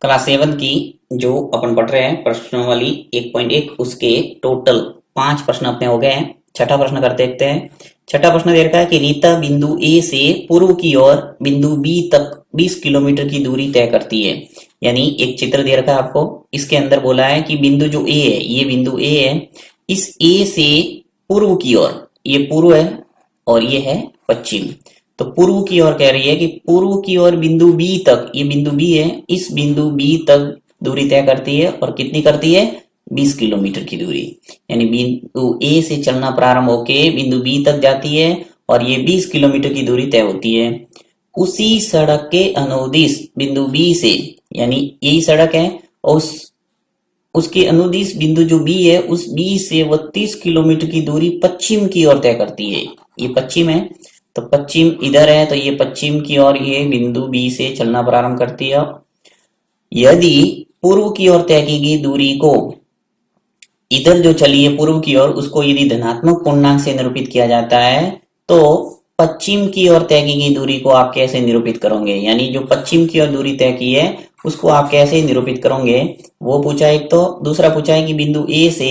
Class 7 की जो अपन पढ़ रहे हैं प्रश्नावली 1.1 उसके टोटल 5 प्रश्न अपने हो गए हैं। छठा प्रश्न करते देखते हैं। छठा प्रश्न दे रखा है कि रीता बिंदु ए से पूर्व की ओर बिंदु बी तक 20 किलोमीटर की दूरी तय करती है। यानी एक चित्र दे रखा है आपको, इसके अंदर बोला है कि बिंदु जो ए है, ये बिंदु ए है, इस ए से पूर्व की ओर, ये पूर्व है और ये है पश्चिम। तो पूर्व की ओर कह रही है कि पूर्व की ओर बिंदु बी तक, ये बिंदु बी है, इस बिंदु बी तक दूरी तय करती है और कितनी करती है? 20 किलोमीटर की दूरी। यानी बिंदु ए से चलना प्रारंभ होके बिंदु बी तक जाती है और ये 20 किलोमीटर की दूरी तय होती है। उसी सड़क के अनुदिश बिंदु बी से, यानी यही सड़क है और उसके अनुदिश बिंदु जो बी है, उस बी से वह 30 किलोमीटर की दूरी पश्चिम की ओर तय करती है। ये पश्चिम है, तो पश्चिम इधर है, तो ये पश्चिम की ओर ये बिंदु बी से चलना प्रारंभ करती है। यदि पूर्व की ओर तय की गई दूरी को, इधर जो चली है पूर्व की ओर, उसको यदि धनात्मक पूर्णांक से निरूपित किया जाता है तो पश्चिम की ओर तय की गई दूरी को आप कैसे निरूपित करोगे? यानी जो पश्चिम की ओर दूरी तय की है उसको आप कैसे निरूपित करोगे, वो पूछा एक। तो दूसरा पूछा है कि बिंदु ए से,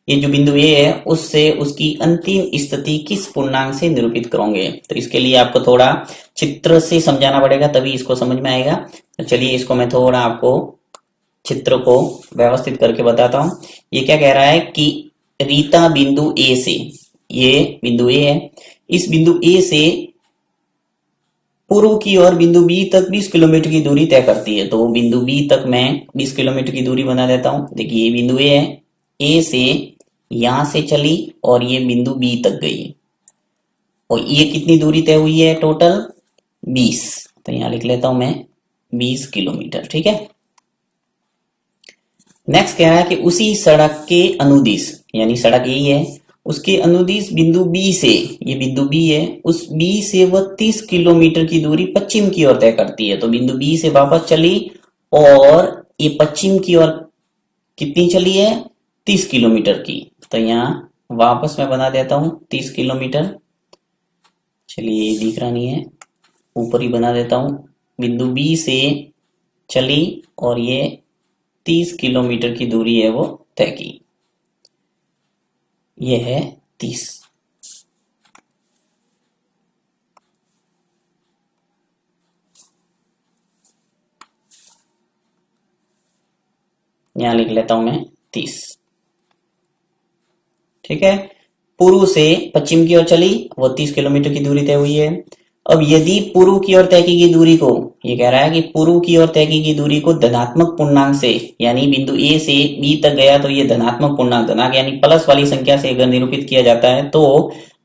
ये जो बिंदु ए है उससे उसकी अंतिम स्थिति किस पूर्णांक से निरूपित करोगे? तो इसके लिए आपको थोड़ा चित्र से समझाना पड़ेगा, तभी इसको समझ में आएगा। तो चलिए इसको मैं थोड़ा आपको चित्र को व्यवस्थित करके बताता हूं। ये क्या कह रहा है कि रीता बिंदु ए से, ये बिंदु ए है, इस बिंदु ए से पूर्व की ओर बिंदु बी तक 20 किलोमीटर की दूरी तय करती है। तो बिंदु बी तक मैं 20 किलोमीटर की दूरी बना देता हूं। देखिए ये बिंदु ए है, ए से यहां से चली और ये बिंदु बी तक गई और ये कितनी दूरी तय हुई है? टोटल 20। तो यहां लिख लेता हूं मैं 20 किलोमीटर। ठीक है। नेक्स्ट कह रहा है कि उसी सड़क के अनुदिश, यानी सड़क यही है, उसके अनुदिश बिंदु बी से, ये बिंदु बी है, उस बी से वह 30 किलोमीटर की दूरी पश्चिम की ओर तय करती है। तो बिंदु बी से वापस चली और ये पश्चिम की ओर कितनी चली है? 30 किलोमीटर की। तो यहाँ वापस मैं बना देता हूं 30 किलोमीटर। चलिए ये दिख रहा नहीं है, ऊपर ही बना देता हूं। बिंदु बी से चली और ये 30 किलोमीटर की दूरी है वो तय की। ये है 30। यहां लिख लेता हूं मैं 30। ठीक है। पूर्व से पश्चिम की ओर चली, वो 30 किलोमीटर की दूरी तय हुई है। अब यदि पूर्व की ओर तय की गई दूरी को, ये कह रहा है कि पूर्व की ओर तय की गई दूरी को धनात्मक पूर्णांक से, यानी बिंदु ए से बी तक गया तो ये धनात्मक पूर्णांक, धनात्मक यानी प्लस वाली संख्या से अगर निरूपित किया जाता है तो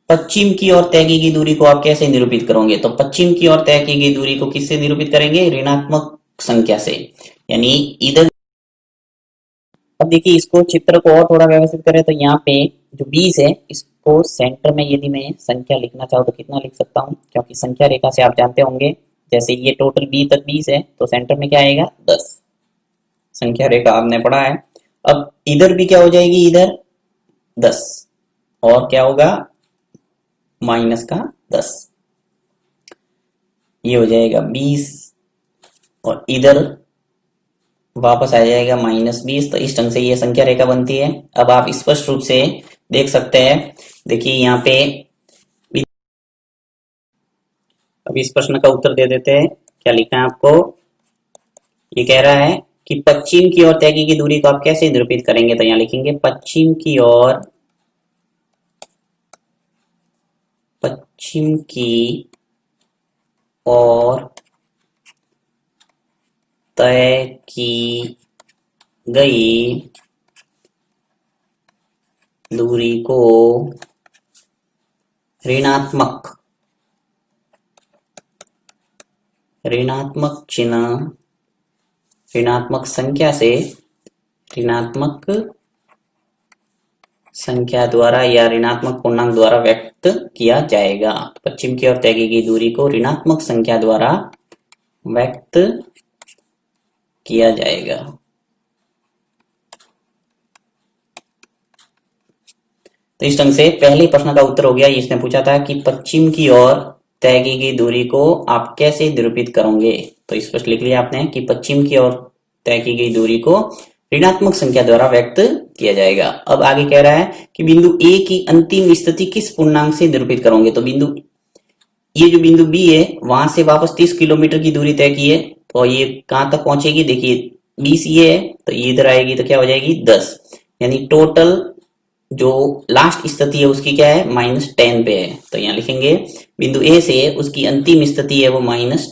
पश्चिम की ओर तय की गई दूरी को आप कैसे निरूपित करोगे? तो पश्चिम की ओर तय की गई दूरी को किससे निरूपित करेंगे? ऋणात्मक संख्या से। यानी इधर, अब देखिए इसको चित्र को और थोड़ा व्यवस्थित करें तो यहाँ पे जो 20 है, इसको सेंटर में यदि मैं संख्या लिखना चाहूँ तो कितना लिख सकता हूँ? क्योंकि संख्या रेखा से आप जानते होंगे, जैसे ये टोटल बी तक 20 है तो सेंटर में क्या आएगा? 10। संख्या रेखा आपने पढ़ा है। अब इधर भी क्या हो जाएगी? इधर 10 और क्या होगा? माइनस का 10। ये हो जाएगा 20 और इधर वापस आ जाएगा -20। तो इस ढंग से ये संख्या रेखा बनती है। अब आप स्पष्ट रूप से देख सकते हैं। देखिए यहाँ पे अब इस प्रश्न का उत्तर दे देते हैं। क्या लिखना है आपको? ये कह रहा है कि पश्चिम की ओर तय की दूरी को आप कैसे निरूपित करेंगे? तो यहाँ लिखेंगे पश्चिम की ओर, पश्चिम की ओर तय की गई दूरी को ऋणात्मक, ऋणात्मक चिन्ह, ऋणात्मक संख्या से, ऋणात्मक संख्या द्वारा या ऋणात्मक पूर्णांक द्वारा व्यक्त किया जाएगा। पश्चिम की ओर तय की गई दूरी को ऋणात्मक संख्या द्वारा व्यक्त किया जाएगा। तो इस ढंग से पहले प्रश्न का उत्तर हो गया। इसने पूछा था कि पश्चिम की ओर तय की गई दूरी को आप कैसे निरूपित करोगे? तो स्पष्ट लिख लिया आपने कि पश्चिम की ओर तय की गई दूरी को ऋणात्मक संख्या द्वारा व्यक्त किया जाएगा। अब आगे कह रहा है कि बिंदु ए की अंतिम स्थिति किस पूर्णांक से निरूपित करोगे। तो ये जो बिंदु बी है वहां से वापस 30 किलोमीटर की दूरी तय की है, तो ये कहां तक पहुंचेगी, देखिए 20 ये है तो ये इधर आएगी तो क्या हो जाएगी 10, यानी टोटल जो लास्ट स्थिति है उसकी क्या है -10 पे है। तो यहाँ लिखेंगे बिंदु ए से उसकी अंतिम स्थिति है वो -10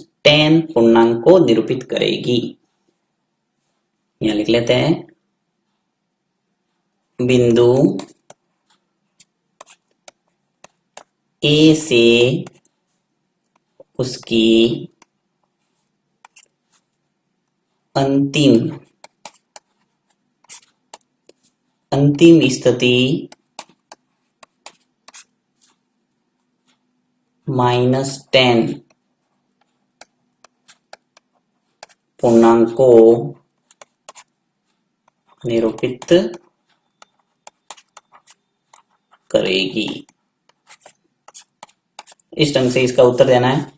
पूर्णांक को निरूपित करेगी। यहाँ लिख लेते हैं बिंदु ए से उसकी अंतिम स्थिति -10 पूर्णांक को निरूपित करेगी। इस ढंग से इसका उत्तर देना है।